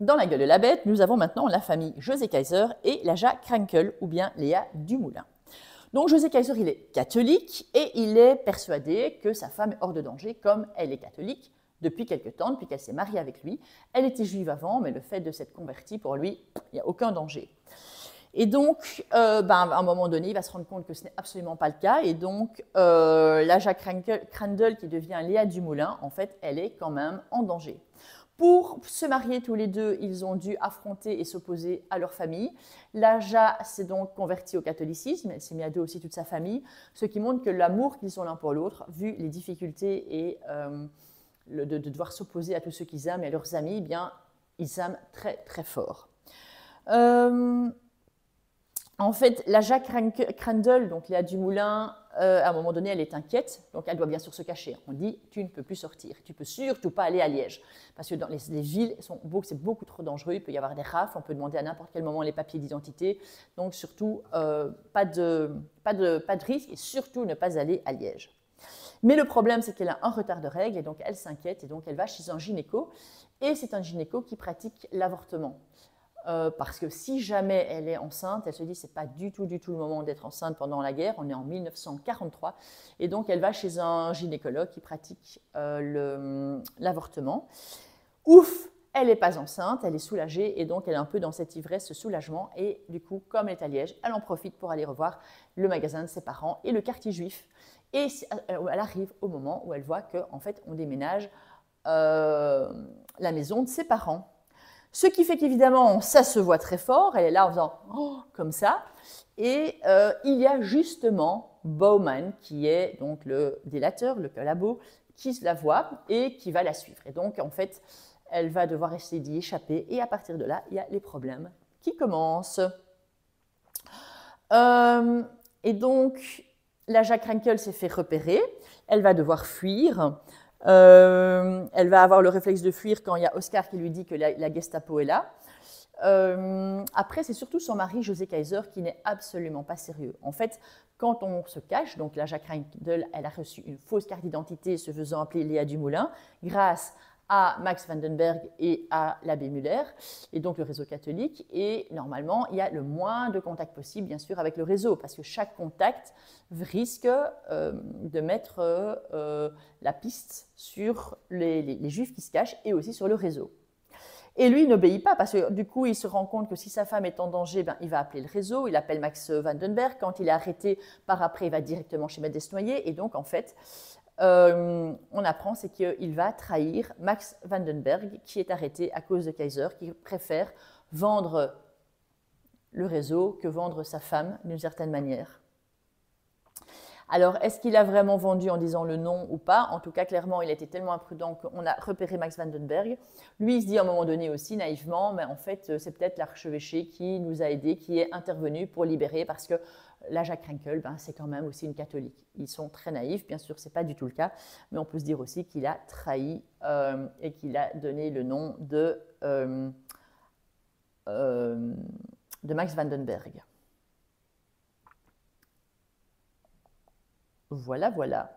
Dans La Gueule de la Bête, nous avons maintenant la famille José Kaiser et Laja Krenkel, ou bien Léa Dumoulin. Donc José Kaiser, il est catholique et il est persuadé que sa femme est hors de danger, comme elle est catholique depuis quelque temps, depuis qu'elle s'est mariée avec lui. Elle était juive avant, mais le fait de s'être convertie, pour lui, il n'y a aucun danger. Et donc, à un moment donné, il va se rendre compte que ce n'est absolument pas le cas. Et donc, Laja Krenkel, qui devient Léa Dumoulin, en fait, elle est quand même en danger. Pour se marier tous les deux, ils ont dû affronter et s'opposer à leur famille. Laja s'est donc convertie au catholicisme, elle s'est mise à dos aussi toute sa famille, ce qui montre que l'amour qu'ils ont l'un pour l'autre, vu les difficultés et de devoir s'opposer à tous ceux qu'ils aiment et à leurs amis, eh bien, ils s'aiment très très fort. En fait, Laja Krenkel, donc Léa Dumoulin, à un moment donné, elle est inquiète, donc elle doit bien sûr se cacher. On dit, tu ne peux plus sortir, tu ne peux surtout pas aller à Liège, parce que dans les villes, c'est beaucoup trop dangereux, il peut y avoir des rafles, on peut demander à n'importe quel moment les papiers d'identité, donc surtout, pas de risque, et surtout ne pas aller à Liège. Mais le problème, c'est qu'elle a un retard de règles, et donc elle s'inquiète, et donc elle va chez un gynéco, et c'est un gynéco qui pratique l'avortement. Parce que si jamais elle est enceinte, elle se dit que ce n'est pas du tout le moment d'être enceinte pendant la guerre, on est en 1943, et donc elle va chez un gynécologue qui pratique l'avortement. Ouf, elle n'est pas enceinte, elle est soulagée, et donc elle est un peu dans cette ivresse, ce soulagement, et du coup, comme elle est à Liège, elle en profite pour aller revoir le magasin de ses parents et le quartier juif. Et elle arrive au moment où elle voit qu'en fait, on déménage la maison de ses parents. Ce qui fait qu'évidemment, ça se voit très fort, elle est là en faisant oh, comme ça, et il y a justement Bowman, qui est donc le délateur, le collabo, qui la voit et qui va la suivre. Et donc, en fait, elle va devoir essayer d'y échapper, et à partir de là, il y a les problèmes qui commencent. Et donc, Laja Krenkel s'est fait repérer, elle va devoir fuir. Elle va avoir le réflexe de fuir quand il y a Oscar qui lui dit que la Gestapo est là. Après, c'est surtout son mari, José Kaiser, qui n'est absolument pas sérieux. En fait, quand on se cache, donc Laja Krenkel, elle a reçu une fausse carte d'identité se faisant appeler Léa Dumoulin, grâce à Max Vandenberg et à l'abbé Muller, et donc le réseau catholique. Et normalement, il y a le moins de contact possible, bien sûr, avec le réseau, parce que chaque contact risque de mettre la piste sur les juifs qui se cachent et aussi sur le réseau. Et lui, il n'obéit pas, parce que du coup, il se rend compte que si sa femme est en danger, ben, il va appeler le réseau, il appelle Max Vandenberg. Quand il est arrêté, par après, il va directement chez Maître Desnoyers. Et donc, en fait, on apprend, c'est qu'il va trahir Max Vandenberg, qui est arrêté à cause de Kaiser, qui préfère vendre le réseau que vendre sa femme, d'une certaine manière. Alors, est-ce qu'il a vraiment vendu en disant le nom ou pas? En tout cas, clairement, il a été tellement imprudent qu'on a repéré Max Vandenberg. Lui, il se dit à un moment donné aussi, naïvement, mais en fait, c'est peut-être l'archevêché qui nous a aidés, qui est intervenu pour libérer, parce que Laja Krenkel, ben, c'est quand même aussi une catholique. Ils sont très naïfs, bien sûr, ce n'est pas du tout le cas, mais on peut se dire aussi qu'il a trahi et qu'il a donné le nom de Max Vandenberg. Voilà, voilà.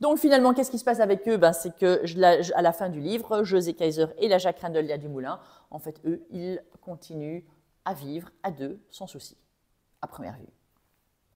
Donc finalement, qu'est-ce qui se passe avec eux? Ben, c'est que à la fin du livre, José Kaiser et Laja Krenkel Dumoulin, en fait, eux, ils continuent à vivre à deux sans souci, à première vue.